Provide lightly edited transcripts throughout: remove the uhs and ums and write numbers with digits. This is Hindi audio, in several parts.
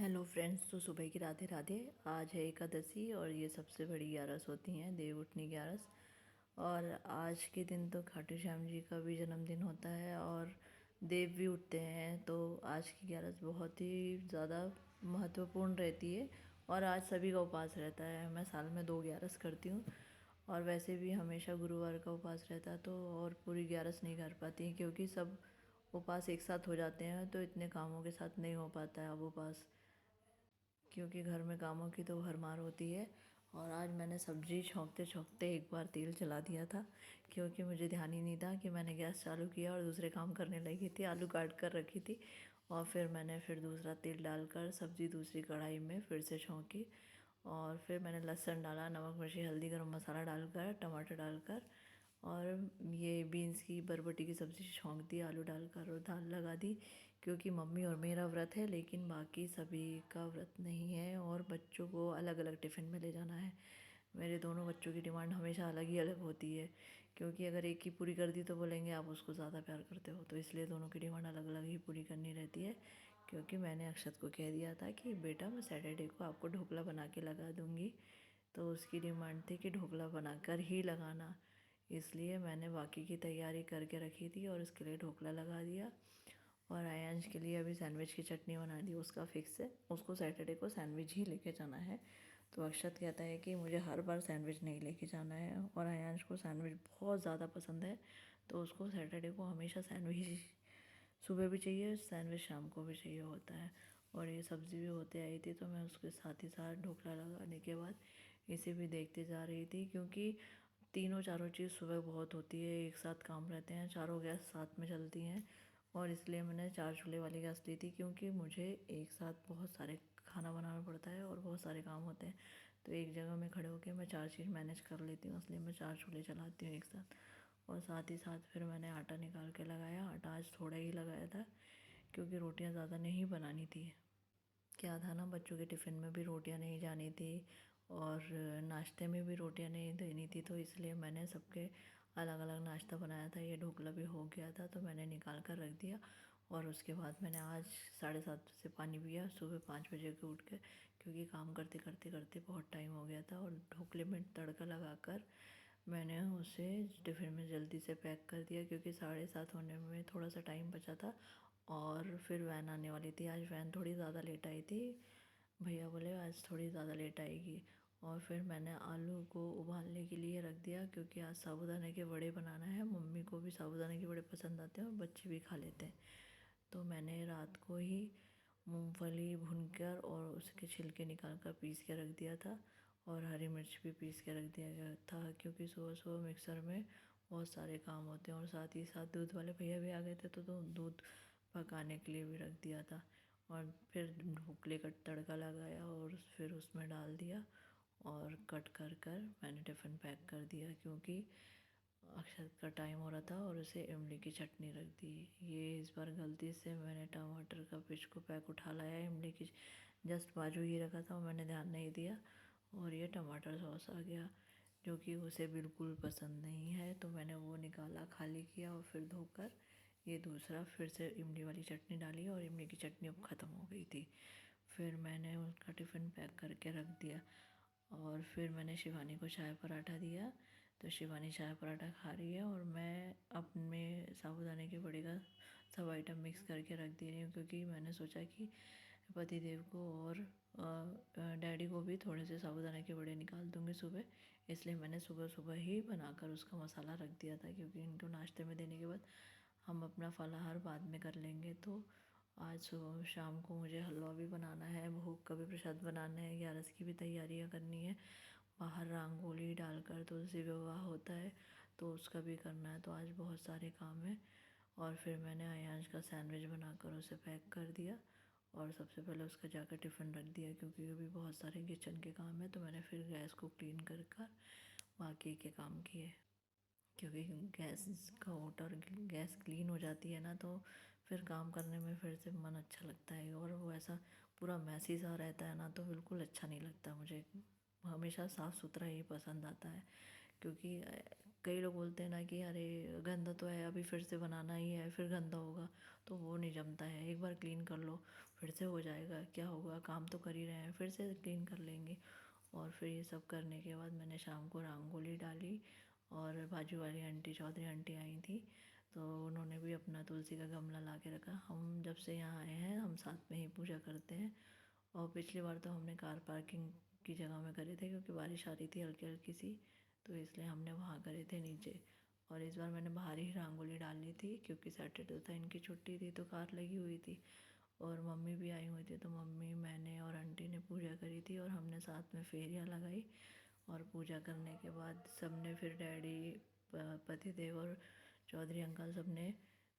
Hello friends. तो सुबह की राधे राधे। आज है एकादशी और ये सबसे बड़ी ग्यारस होती हैं, देव उठनी ग्यारस। और आज के दिन तो खाटू श्याम जी का भी जन्मदिन होता है और देव भी उठते हैं। तो आज की ग्यारस बहुत ही ज़्यादा महत्वपूर्ण रहती है और आज सभी का उपवास रहता है। मैं साल में 2 ग्यारस करती हूँ और वैसे भी हमेशा गुरुवार का उपवास रहता है, तो और पूरी ग्यारस नहीं कर पाती क्योंकि सब उपवास एक साथ हो जाते हैं, तो इतने कामों के साथ नहीं हो पाता है अब उपवास, क्योंकि घर में कामों की तो भरमार होती है। और आज मैंने सब्ज़ी छौंकते छौंकते एक बार तेल चला दिया था, क्योंकि मुझे ध्यान ही नहीं था कि मैंने गैस चालू किया और दूसरे काम करने लगी थी। आलू काट कर रखी थी और फिर मैंने दूसरा तेल डालकर सब्ज़ी दूसरी कढ़ाई में फिर से छौंकी और फिर मैंने लहसुन डाला, नमक मिर्ची हल्दी गरम मसाला डालकर, टमाटर डालकर और ये बीन्स की बरबटी की सब्ज़ी छौंक दी आलू डालकर और दाल लगा दी। क्योंकि मम्मी और मेरा व्रत है लेकिन बाकी सभी का व्रत नहीं है और बच्चों को अलग अलग टिफ़िन में ले जाना है। मेरे दोनों बच्चों की डिमांड हमेशा अलग ही अलग होती है, क्योंकि अगर एक ही पूरी कर दी तो बोलेंगे आप उसको ज़्यादा प्यार करते हो, तो इसलिए दोनों की डिमांड अलग अलग ही पूरी करनी रहती है। क्योंकि मैंने अक्षत को कह दिया था कि बेटा मैं सैटरडे को आपको ढोकला बना के लगा दूँगी, तो उसकी डिमांड थी कि ढोकला बनाकर ही लगाना, इसलिए मैंने बाकी की तैयारी करके रखी थी और उसके लिए ढोकला लगा दिया। और आयांश के लिए अभी सैंडविच की चटनी बना दी, उसका फिक्स है, उसको सैटरडे को सैंडविच ही लेके जाना है। तो अक्षत कहता है कि मुझे हर बार सैंडविच नहीं लेके जाना है और आयांश को सैंडविच बहुत ज़्यादा पसंद है, तो उसको सैटरडे को हमेशा सैंडविच सुबह भी चाहिए, सैंडविच शाम को भी चाहिए होता है। और ये सब्ज़ी भी होते आई थी, तो मैं उसके साथ ही साथ ढोकला लगाने के बाद इसे भी देखते जा रही थी, क्योंकि तीनों चारों चीज़ सुबह बहुत होती है, एक साथ काम रहते हैं, चारों गैस साथ में चलती हैं। और इसलिए मैंने 4 चूल्हे वाली गैस ली थी, क्योंकि मुझे एक साथ बहुत सारे खाना बनाना पड़ता है और बहुत सारे काम होते हैं, तो एक जगह में खड़े होकर मैं 4 चीज़ मैनेज कर लेती हूँ, इसलिए मैं 4 चूल्हे चलाती हूँ एक साथ। और साथ ही साथ फिर मैंने आटा निकाल के लगाया। आटा आज थोड़ा ही लगाया था क्योंकि रोटियां ज़्यादा नहीं बनानी थी। क्या था ना, बच्चों के टिफ़िन में भी रोटियां नहीं जानी थी और नाश्ते में भी रोटियां नहीं देनी थी, तो इसलिए मैंने सबके अलग अलग नाश्ता बनाया था। ये ढोकला भी हो गया था तो मैंने निकाल कर रख दिया। और उसके बाद मैंने आज 7:30 से पानी पिया, सुबह 5 बजे के उठ के, क्योंकि काम करते करते करते बहुत टाइम हो गया था। और ढोकले में तड़का लगाकर मैंने उसे टिफ़िन में जल्दी से पैक कर दिया, क्योंकि 7:30 होने में थोड़ा सा टाइम बचा था और फिर वैन आने वाली थी। आज वैन थोड़ी ज़्यादा लेट आई थी, भैया बोले आज थोड़ी ज़्यादा लेट आएगी। और फिर मैंने आलू को उबालने के लिए रख दिया, क्योंकि आज साबूदाने के बड़े बनाना है। मम्मी को भी साबूदाने के बड़े पसंद आते हैं और बच्चे भी खा लेते हैं, तो मैंने रात को ही मूंगफली भूनकर और उसके छिलके निकाल कर पीस के रख दिया था और हरी मिर्च भी पीस के रख दिया गया था, क्योंकि सुबह सुबह मिक्सर में बहुत सारे काम होते हैं। और साथ ही साथ दूध वाले भैया भी आ गए थे, तो दूध पकाने के लिए भी रख दिया था। और फिर ढोकले का तड़का लगाया और फिर उसमें डाल दिया और कट कर कर मैंने टिफ़िन पैक कर दिया, क्योंकि अक्षत का टाइम हो रहा था। और उसे इमली की चटनी रख दी। ये इस बार गलती से मैंने टमाटर का पिचको पैक उठा लाया, इमली की जस्ट बाजू ही रखा था और मैंने ध्यान नहीं दिया और ये टमाटर सॉस आ गया, जो कि उसे बिल्कुल पसंद नहीं है। तो मैंने वो निकाला, खाली किया और फिर धोकर ये दूसरा फिर से इमली वाली चटनी डाली और इमली की चटनी अब ख़त्म हो गई थी। फिर मैंने उसका टिफ़िन पैक करके रख दिया और फिर मैंने शिवानी को चाय पराठा दिया, तो शिवानी चाय पराठा खा रही है और मैं अपने साबूदाने के बड़े का सब आइटम मिक्स करके रख दे रही हूँ, क्योंकि मैंने सोचा कि पति देव को और डैडी को भी थोड़े से साबूदाने के बड़े निकाल दूँगी सुबह, इसलिए मैंने सुबह सुबह ही बनाकर उसका मसाला रख दिया था, क्योंकि इनको नाश्ते में देने के बाद हम अपना फलाहार बाद में कर लेंगे। तो आज सुबह शाम को मुझे हलवा भी बनाना है, भोग का भी प्रसाद बनाना है, ग्यारस की भी तैयारियां करनी है, बाहर रंगोली डालकर तुलसी विवाह होता है तो उसका भी करना है, तो आज बहुत सारे काम हैं। और फिर मैंने आयांश का सैंडविच बनाकर उसे पैक कर दिया और सबसे पहले उसका जाकर टिफ़िन रख दिया, क्योंकि अभी बहुत सारे किचन के काम हैं, तो मैंने फिर गैस को क्लीन कर कर बाकी के काम किए, क्योंकि गैस का और गैस क्लीन हो जाती है ना, तो फिर काम करने में फिर से मन अच्छा लगता है। और वो ऐसा पूरा मैसी सा रहता है ना, तो बिल्कुल अच्छा नहीं लगता मुझे। हमेशा साफ़ सुथरा ही पसंद आता है, क्योंकि कई लोग बोलते हैं ना कि अरे गंदा तो है, अभी फिर से बनाना ही है, फिर गंदा होगा, तो वो नहीं जमता है। एक बार क्लीन कर लो फिर से हो जाएगा, क्या होगा, काम तो कर ही रहे हैं, फिर से क्लीन कर लेंगे। और फिर ये सब करने के बाद मैंने शाम को रंगोली डाली और बाजू वाली आंटी, चौधरी आंटी आई थी, तो उन्होंने भी अपना तुलसी का गमला ला के रखा। हम जब से यहाँ आए हैं हम साथ में ही पूजा करते हैं। और पिछली बार तो हमने कार पार्किंग की जगह में करे थे क्योंकि बारिश आ रही थी हल्की हल्की सी, तो इसलिए हमने वहाँ करे थे नीचे। और इस बार मैंने बाहर ही रंगोली डाली थी क्योंकि सैटरडे था, इनकी छुट्टी थी, तो कार लगी हुई थी और मम्मी भी आई हुई थी, तो मम्मी, मैंने और आंटी ने पूजा करी थी और हमने साथ में फेरियाँ लगाई। और पूजा करने के बाद सबने, फिर डैडी, पतिदेव और चौधरी अंकल सबने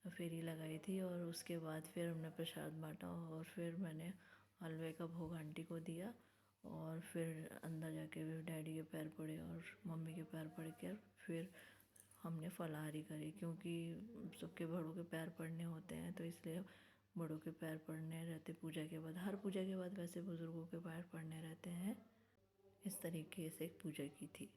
फेरी लगाई थी। और उसके बाद फिर हमने प्रसाद बांटा और फिर मैंने हलवे का भोग आंटी को दिया। और फिर अंदर जाके भी डैडी के पैर पड़े और मम्मी के पैर पड़ कर फिर हमने फलाहारी करी, क्योंकि सबके बड़ों के पैर पड़ने होते हैं, तो इसलिए बड़ों के पैर पड़ने रहते पूजा के बाद। हर पूजा के बाद वैसे बुज़ुर्गों के पैर पड़ने रहते हैं। इस तरीके से पूजा की थी।